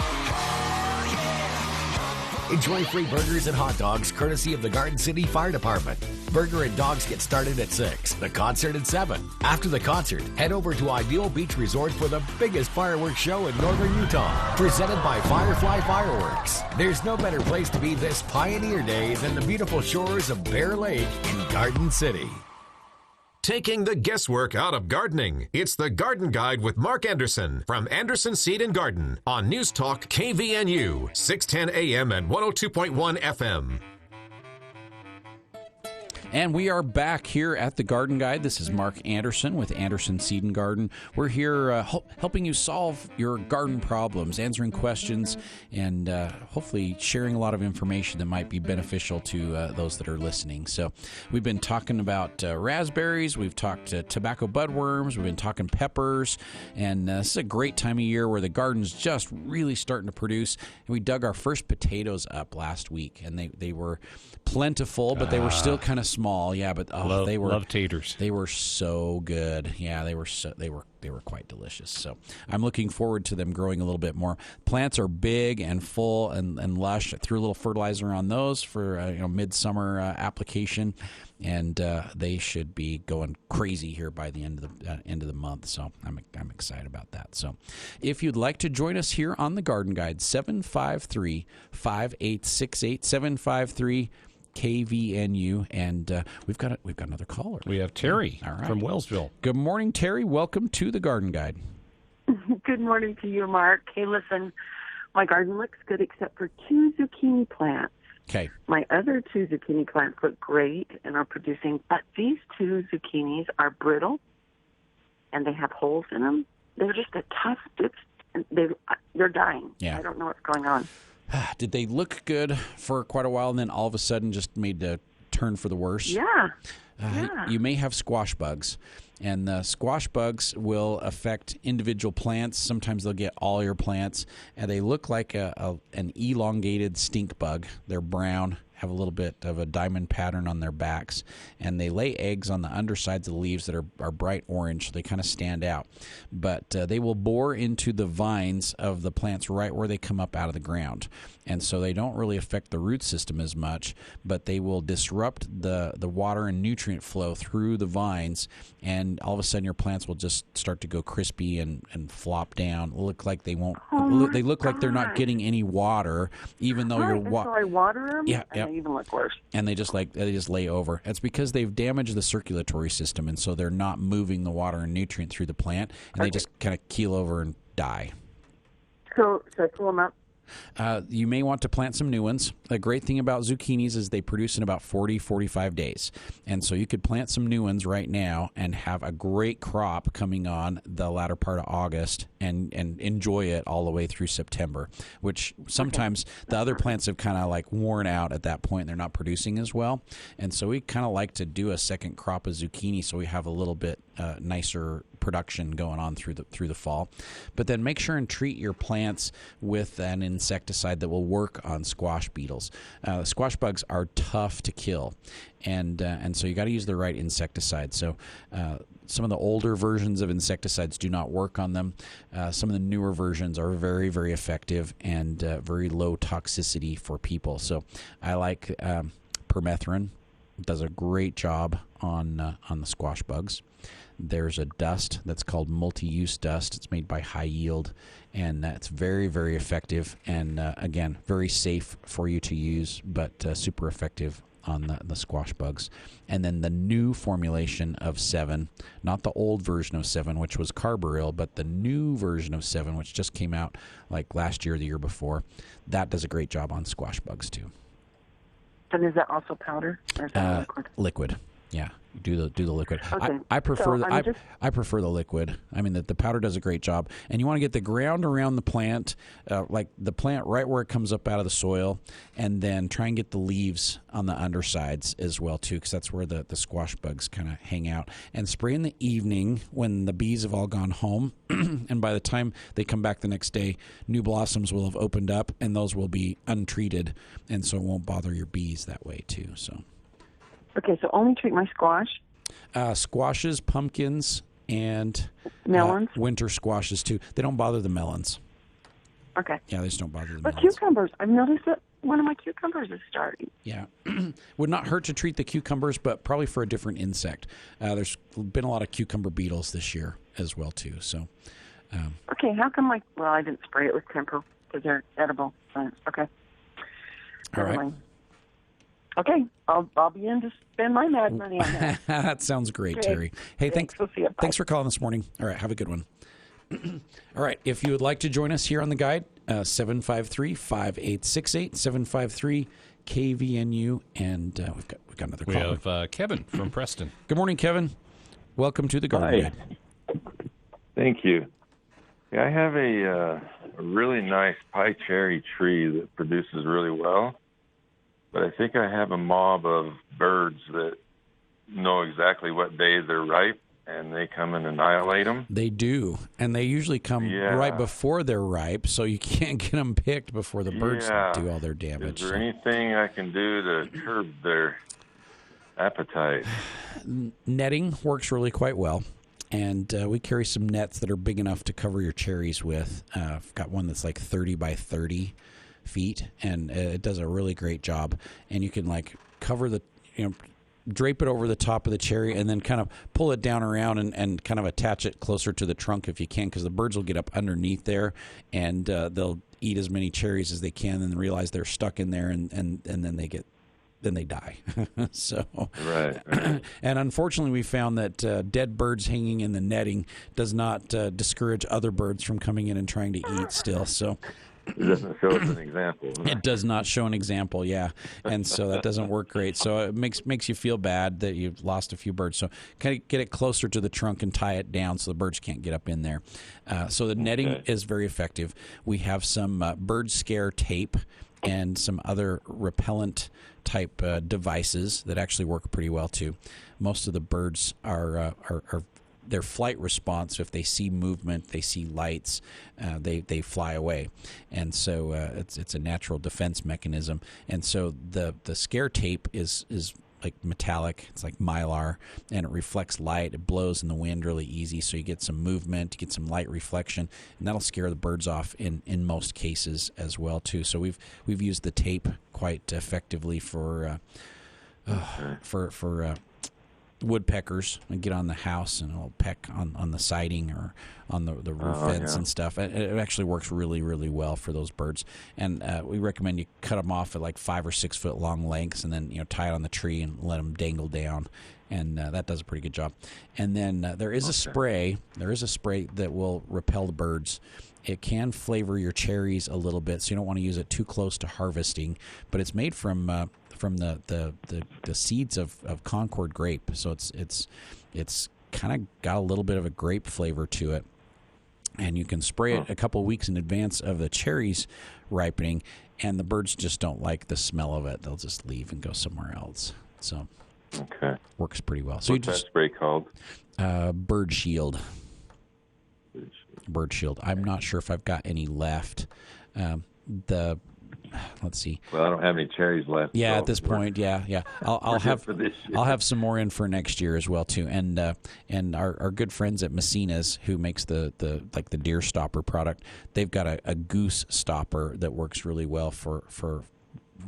Enjoy free burgers and hot dogs courtesy of the Garden City Fire Department. Burger and dogs get started at 6, the concert at 7. After the concert, head over to Ideal Beach Resort for the biggest fireworks show in northern Utah, presented by Firefly Fireworks. There's no better place to be this Pioneer Day than the beautiful shores of Bear Lake in Garden City. Taking the guesswork out of gardening. It's the Garden Guide with Mark Anderson from Anderson Seed and Garden on News Talk KVNU, 610 AM and 102.1 FM. And we are back here at the Garden Guide. This is Mark Anderson with Anderson Seed and Garden. We're here helping you solve your garden problems, answering questions, and hopefully sharing a lot of information that might be beneficial to those that are listening. So we've been talking about raspberries. We've talked tobacco budworms. We've been talking peppers. And this is a great time of year where the garden's just really starting to produce. And we dug our first potatoes up last week, and they were plentiful, but they were still kind of small. Yeah, but they were love taters. They were so good. Yeah, they were quite delicious. So I'm looking forward to them growing a little bit more. Plants are big and full and lush. I threw a little fertilizer on those for midsummer application, and they should be going crazy here by the end of the month. So I'm excited about that. So if you'd like to join us here on the Garden Guide, 753-5868, 753 KVNU, and we've got another caller. We have Terry All right. from Wellsville. Good morning, Terry. Welcome to the Garden Guide. Good morning to you, Mark. Hey, listen, my garden looks good except for 2 zucchini plants. Okay. My other 2 zucchini plants look great and are producing, but these 2 zucchinis are brittle and they have holes in them. They're just a tough dip, and they're dying. Yeah. I don't know what's going on. Did they look good for quite a while and then all of a sudden just made a turn for the worse? Yeah. You may have squash bugs, and the squash bugs will affect individual plants. Sometimes they'll get all your plants, and they look like an elongated stink bug. They're brown, have a little bit of a diamond pattern on their backs, and they lay eggs on the undersides of the leaves that are bright orange, so they kind of stand out. But they will bore into the vines of the plants right where they come up out of the ground, and so they don't really affect the root system as much, but they will disrupt the water and nutrient flow through the vines, and all of a sudden your plants will just start to go crispy and flop down. Look like they won't. They look like they're not getting any water, even though you're so I water them. Yeah. They even look worse. And they just lay over. It's because they've damaged the circulatory system, and so they're not moving the water and nutrient through the plant, and they just kind of keel over and die. So I pull them up? You may want to plant some new ones. The great thing about zucchinis is they produce in about 40-45 days. And so you could plant some new ones right now and have a great crop coming on the latter part of August and enjoy it all the way through September, which sometimes the other plants have kind of like worn out at that point. They're not producing as well. And so we kind of like to do a second crop of zucchini so we have a little bit nicer production going on through the fall. But then make sure and treat your plants with an insecticide that will work on squash beetles. Squash bugs are tough to kill, and so you got to use the right insecticide. So some of the older versions of insecticides do not work on them. Some of the newer versions are very, very effective and very low toxicity for people. So I like permethrin. It does a great job on the squash bugs. There's a dust that's called multi-use dust. It's made by High Yield, and it's very, very effective and, again, very safe for you to use, but super effective on the squash bugs. And then the new formulation of 7, not the old version of 7, which was carbaryl, but the new version of 7, which just came out like last year or the year before, that does a great job on squash bugs too. And is that also powder or is that liquid? Liquid. Yeah, do the liquid. Okay. I prefer So I prefer the liquid. I mean, the powder does a great job, and you want to get the ground around the plant, like the plant right where it comes up out of the soil, and then try and get the leaves on the undersides as well too, because that's where the squash bugs kind of hang out. And spray in the evening when the bees have all gone home, and by the time they come back the next day, new blossoms will have opened up, and those will be untreated, and so it won't bother your bees that way too. So. Okay, so only treat my squash. Squashes, pumpkins, and melons. Winter squashes too. They don't bother the melons. Okay. Yeah, they just don't bother the But melons. cucumbers, I've noticed that one of my cucumbers is starting. Yeah, would not hurt to treat the cucumbers, but probably for a different insect. There's been a lot of cucumber beetles this year as well too. So. Okay, how come I didn't spray it with Tempo because they're edible. Okay. All right. Okay, I'll be in to spend my mad money on that. That sounds great, Okay. Terry. Hey, We'll see you. Bye. thanks for calling this morning. All right, have a good one. All right, if you would like to join us here on the guide, 753-5868, 753-KVNU, and we've got another call. We have Kevin from Preston. Good morning, Kevin. Welcome to the Garden Guide. Thank you. Yeah, I have a really nice pie cherry tree that produces really well. But I think I have a mob of birds that know exactly what day they're ripe, and they come and annihilate them. They do, and they usually come right before they're ripe, so you can't get them picked before the birds do all their damage. Is there anything I can do to curb their appetite? Netting works really quite well, and we carry some nets that are big enough to cover your cherries with. I've got one that's like 30 by 30 feet, and it does a really great job. And you can cover drape it over the top of the cherry, and then kind of pull it down around and kind of attach it closer to the trunk if you can, because the birds will get up underneath there, and they'll eat as many cherries as they can, and realize they're stuck in there, and then they die. So, right. And unfortunately, we found that dead birds hanging in the netting does not discourage other birds from coming in and trying to eat still. So. It doesn't show us an example. It does not show an example, yeah, and so that doesn't work great. So it makes you feel bad that you've lost a few birds. So kind of get it closer to the trunk and tie it down so the birds can't get up in there. So the netting is very effective. We have some bird scare tape and some other repellent type devices that actually work pretty well too. Most of the birds are their flight response, if they see movement, they see lights, they fly away, and so it's a natural defense mechanism. And so the scare tape is like metallic, it's like mylar, and it reflects light. It blows in the wind really easy, so you get some movement, you get some light reflection, and that'll scare the birds off in most cases as well too. So we've used the tape quite effectively for woodpeckers, and get on the house and it'll peck on the siding or on the roof vents and stuff. It actually works really, really well for those birds. And we recommend you cut them off at like 5 or 6 foot long lengths, and then tie it on the tree and let them dangle down. And that does a pretty good job. And then there is a spray. There is a spray that will repel the birds. It can flavor your cherries a little bit, so you don't want to use it too close to harvesting. But it's made from the seeds of Concord grape, so it's kind of got a little bit of a grape flavor to it. And you can spray it a couple of weeks in advance of the cherries ripening, and the birds just don't like the smell of it. They'll just leave and go somewhere else. So works pretty well. So what's that spray called? Bird Shield. Bird Shield. I'm not sure if I've got any left. Let's see. Well, I don't have any cherries left. Yeah, so at this point, yeah. I'll have some more in for next year as well too. And our good friends at Messina's, who makes the deer stopper product, they've got a goose stopper that works really well for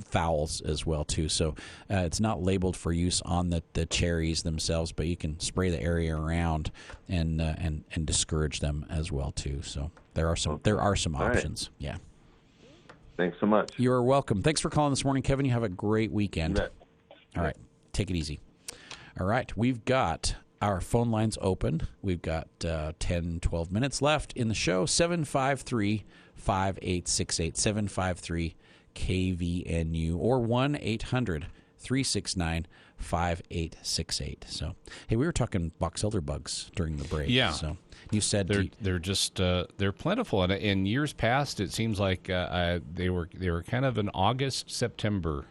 fowls as well too. So it's not labeled for use on the cherries themselves, but you can spray the area around and discourage them as well too. So there are some options. Right. Yeah. Thanks so much. You're welcome. Thanks for calling this morning, Kevin. You have a great weekend. All right. Take it easy. All right. We've got our phone lines open. We've got 10, 12 minutes left in the show. 753-5868, KVNU or 1-800-369-5868. So, hey, we were talking box elder bugs during the break. Yeah. So you said they're just they're plentiful, and in years past, it seems like they were kind of an August, September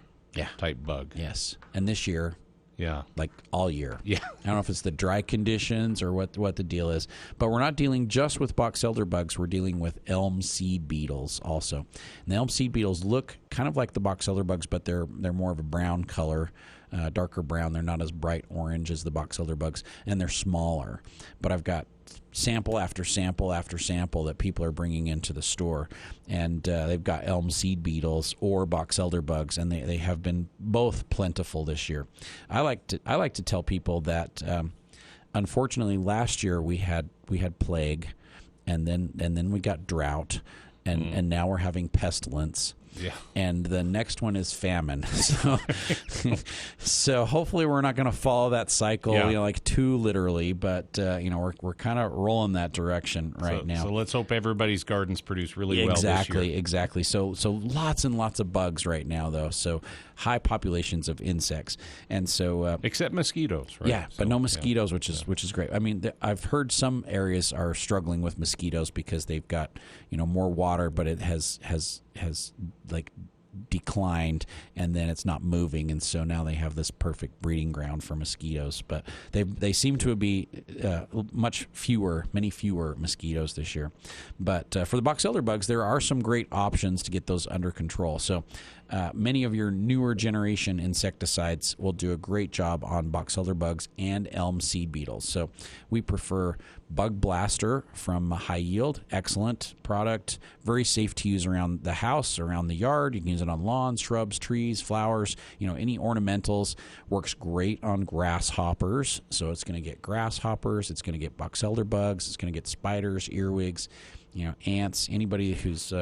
type bug. Yes, and this year. Yeah. Like all year. Yeah. I don't know if it's the dry conditions or what the deal is. But we're not dealing just with box elder bugs. We're dealing with elm seed beetles also. And the elm seed beetles look kind of like the box elder bugs, but they're more of a brown color, darker brown. They're not as bright orange as the box elder bugs, and they're smaller. But I've got sample after sample after sample that people are bringing into the store, and they've got elm seed beetles or box elder bugs, and they have been both plentiful this year. I like to tell people that unfortunately last year we had plague, and then we got drought, and now we're having pestilence. Yeah. And the next one is famine. So hopefully we're not going to follow that cycle, like too literally, but we're kind of rolling that direction now. So let's hope everybody's gardens produce really well this year. Exactly. So lots and lots of bugs right now, though. So high populations of insects, and so except mosquitoes, right? Yeah, but no mosquitoes, which is great. I mean, I've heard some areas are struggling with mosquitoes because they've got more water, but it has like declined, and then it's not moving, and so now they have this perfect breeding ground for mosquitoes. But they seem to be many fewer mosquitoes this year. But for the box elder bugs, there are some great options to get those under control. So many of your newer generation insecticides will do a great job on box elder bugs and elm seed beetles. So we prefer Bug Blaster from High Yield. Excellent product. Very safe to use around the house, around the yard. You can use it on lawns, shrubs, trees, flowers, any ornamentals. Works great on grasshoppers. So it's going to get grasshoppers. It's going to get box elder bugs. It's going to get spiders, earwigs, ants, anybody who's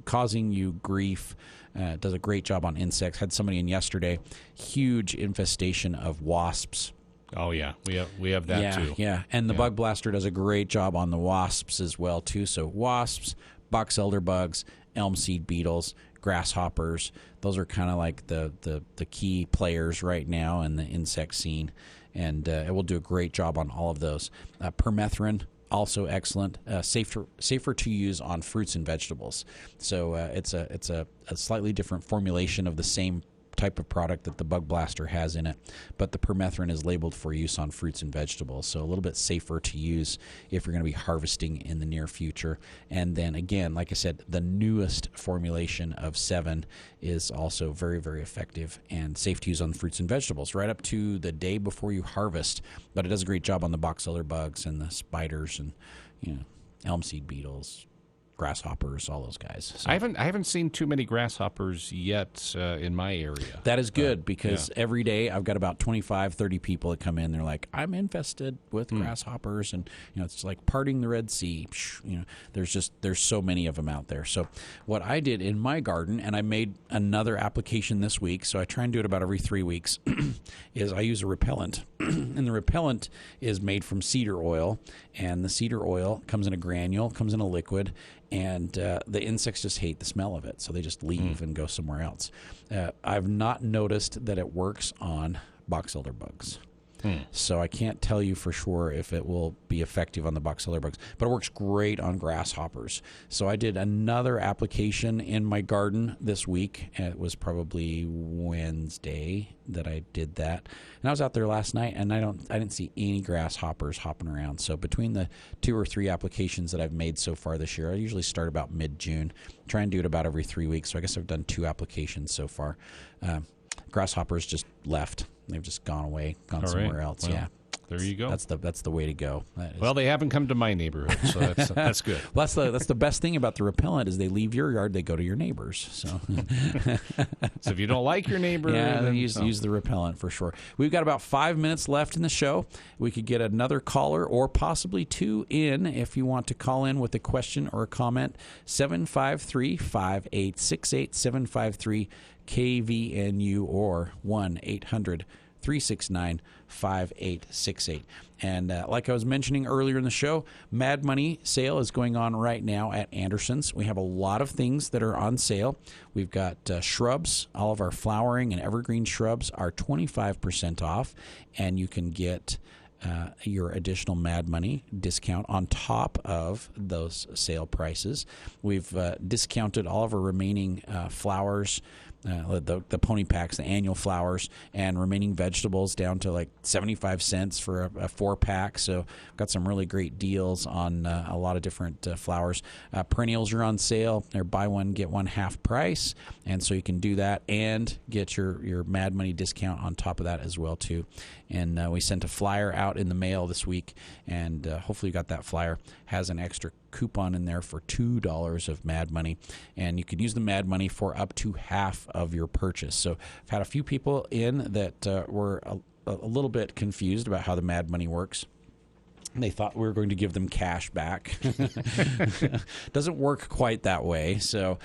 causing you grief. Does a great job on insects. Had somebody in yesterday, huge infestation of wasps. Oh yeah, we have that too. Yeah, and the Bug Blaster does a great job on the wasps as well too. So wasps, box elder bugs, elm seed beetles, grasshoppers. Those are kind of like the key players right now in the insect scene, and it will do a great job on all of those. Permethrin. Also excellent, safer to use on fruits and vegetables. So it's a slightly different formulation of the same type of product that the Bug Blaster has in it, but the permethrin is labeled for use on fruits and vegetables, so a little bit safer to use if you're going to be harvesting in the near future. And then again, like I said, the newest formulation of 7 is also very, very effective and safe to use on fruits and vegetables right up to the day before you harvest, but it does a great job on the box elder bugs and the spiders and elm seed beetles, grasshoppers, all those guys. So I haven't seen too many grasshoppers yet in my area. That is good because every day I've got about 25, 30 people that come in. They're like, I'm infested with grasshoppers, and it's like parting the Red Sea. There's so many of them out there. So what I did in my garden, and I made another application this week, so I try and do it about every 3 weeks, is I use a repellent. And the repellent is made from cedar oil, and the cedar oil comes in a granule, comes in a liquid, and the insects just hate the smell of it, so they just leave and go somewhere else. I've not noticed that it works on box elder bugs. So I can't tell you for sure if it will be effective on the box elder bugs, but it works great on grasshoppers. So I did another application in my garden this week. It was probably Wednesday that I did that. And I was out there last night, and I didn't see any grasshoppers hopping around. So between the 2 or 3 applications that I've made so far this year, I usually start about mid-June, try and do it about every 3 weeks. So I guess I've done 2 applications so far. Grasshoppers just left. They've just gone away, gone somewhere else. Well, yeah. There you go. That's the way to go. Well, they haven't come to my neighborhood, so that's good. Well, that's the best thing about the repellent is they leave your yard, they go to your neighbors. So, so if you don't like your neighbor, then use the repellent for sure. We've got about 5 minutes left in the show. We could get another caller or possibly 2 in if you want to call in with a question or a comment. 753-5868, 753 KVNU or 1-800 369-5868. And like I was mentioning earlier in the show, Mad Money sale is going on right now at Anderson's. We have a lot of things that are on sale. We've got shrubs. All of our flowering and evergreen shrubs are 25% off, and you can get your additional Mad Money discount on top of those sale prices. We've discounted all of our remaining flowers, the pony packs, the annual flowers, and remaining vegetables down to like 75 cents for a 4-pack. So got some really great deals on a lot of different flowers. Perennials are on sale. They're buy one, get one half price. And so you can do that and get your Mad Money discount on top of that as well, too. And we sent a flyer out in the mail this week, and hopefully you got that flyer. Has an extra coupon in there for $2 of Mad Money, and you can use the Mad Money for up to half of your purchase. So I've had a few people in that were a little bit confused about how the Mad Money works. They thought we were going to give them cash back. Doesn't work quite that way. So,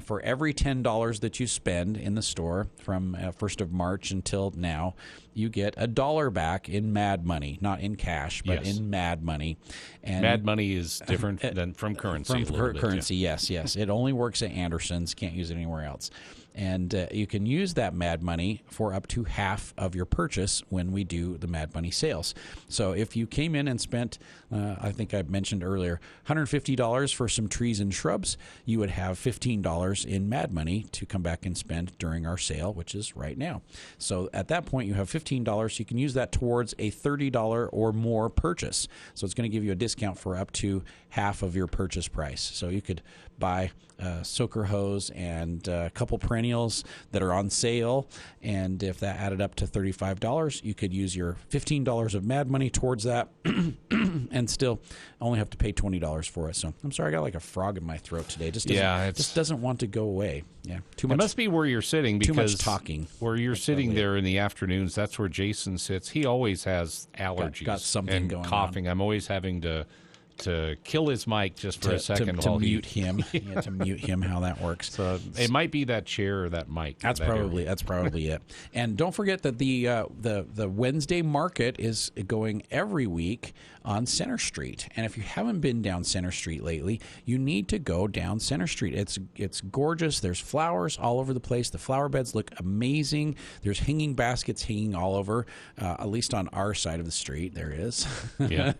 for every $10 that you spend in the store from 1st of March until now, you get $1 back in Mad Money, not in cash, but in Mad Money. And Mad Money is different than from currency. From currency, yes. It only works at Anderson's. Can't use it anywhere else. And you can use that Mad Money for up to half of your purchase when we do the Mad Money sales. So if you came in and spent, I think I mentioned earlier, $150 for some trees and shrubs, you would have $15 in Mad Money to come back and spend during our sale, which is right now. So at that point, you have $15. You can use that towards a $30 or more purchase. So it's going to give you a discount for up to half of your purchase price. So you could buy a soaker hose and a couple perennials that are on sale, and if that added up to $35, you could use your $15 of Mad Money towards that and still only have to pay $20 for it. So I'm sorry, I got like a frog in my throat today. It just doesn't want to go away. Yeah, too much. It must be where you're sitting, because too much talking. Where you're sitting there in the afternoons, that's where Jason sits. He always has allergies, got something and going coughing. I'm always having to kill his mic just for a second to mute him. Yeah, to mute him. How that works. So it might be that chair or that mic. That's probably it. And don't forget that the Wednesday market is going every week on Center Street. And if you haven't been down Center Street lately, you need to go down Center Street. It's gorgeous. There's flowers all over the place. The flower beds look amazing. There's hanging baskets hanging all over, at least on our side of the street. There is. Yeah.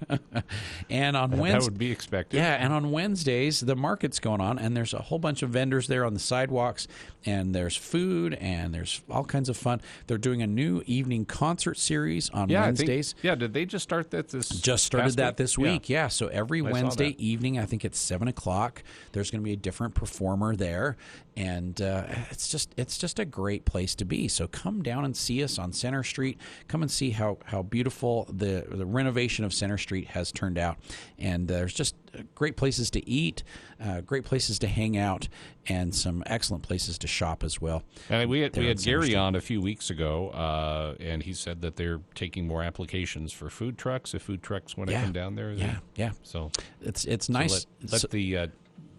And on Wednesday, that would be expected. Yeah, and on Wednesdays, the market's going on, and there's a whole bunch of vendors there on the sidewalks, and there's food, and there's all kinds of fun. They're doing a new evening concert series on Wednesdays. Did they just start that Just started that this week, yeah. So every Wednesday evening, I think it's 7 o'clock, there's going to be a different performer there, and it's just a great place to be. So come down and see us on Center Street. Come and see how beautiful the renovation of Center Street has turned out. And there's just great places to eat, great places to hang out, and some excellent places to shop as well. And we had Gary on a few weeks ago, and he said that they're taking more applications for food trucks. If food trucks want to come down there, yeah. So it's nice. Let the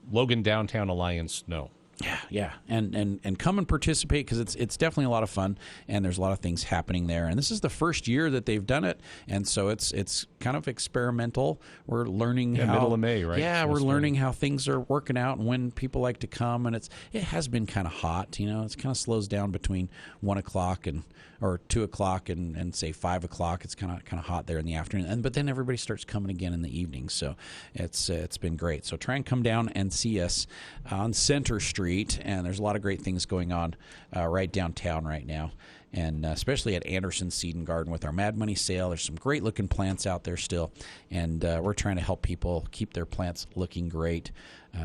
Logan Downtown Alliance know. Yeah, and come and participate, because it's definitely a lot of fun, and there's a lot of things happening there. And this is the first year that they've done it, and so it's kind of experimental. We're learning how middle of May, right? Yeah, we're learning how things are working out and when people like to come. And it has been kind of hot, It kind of slows down between 1 o'clock or 2 o'clock and say 5 o'clock. It's kind of hot there in the afternoon, but then everybody starts coming again in the evening. So it's been great. So try and come down and see us on Center Street. And there's a lot of great things going on right downtown right now, and especially at Anderson Seed and Garden with our Mad Money sale. There's some great looking plants out there still, and we're trying to help people keep their plants looking great.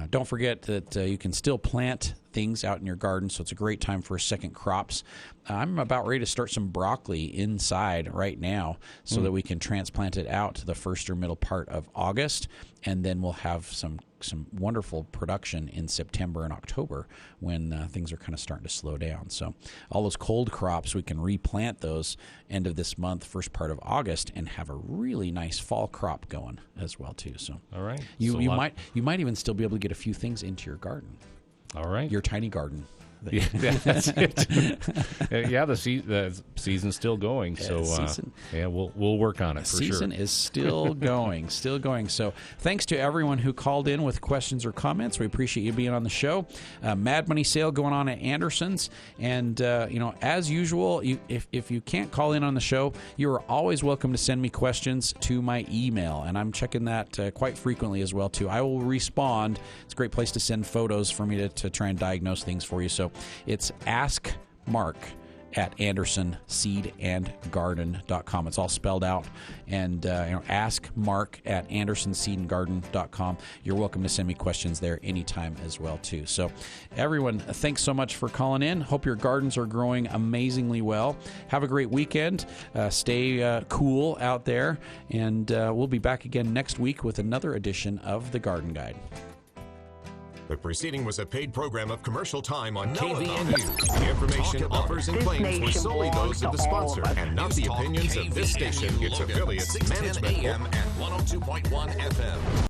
Don't forget that you can still plant things out in your garden, so it's a great time for second crops. I'm about ready to start some broccoli inside right now so that we can transplant it out to the first or middle part of August, and then we'll have some wonderful production in September and October when things are kind of starting to slow down. So all those cold crops, we can replant those end of this month, first part of August, and have a really nice fall crop going as well too. So all right, you might even still be able to get a few things into your garden. All right, your tiny garden. Yeah, that's it. Yeah, the season's still going, so yeah, we'll work on it for sure. The season is still going, still going. So thanks to everyone who called in with questions or comments. We appreciate you being on the show. Mad Money Sale going on at Anderson's, and as usual, if you can't call in on the show, you are always welcome to send me questions to my email, and I'm checking that quite frequently as well too. I will respond. It's a great place to send photos for me to try and diagnose things for you. So it's askmark@andersonseedandgarden.com. It's all spelled out. And askmark@andersonseedandgarden.com. You're welcome to send me questions there anytime as well, too. So everyone, thanks so much for calling in. Hope your gardens are growing amazingly well. Have a great weekend. Stay cool out there. And we'll be back again next week with another edition of The Garden Guide. The preceding was a paid program of commercial time on KVNU. The information, offers, and claims were solely those of the sponsor and not the opinions of this station, its affiliates, management, and 102.1 FM.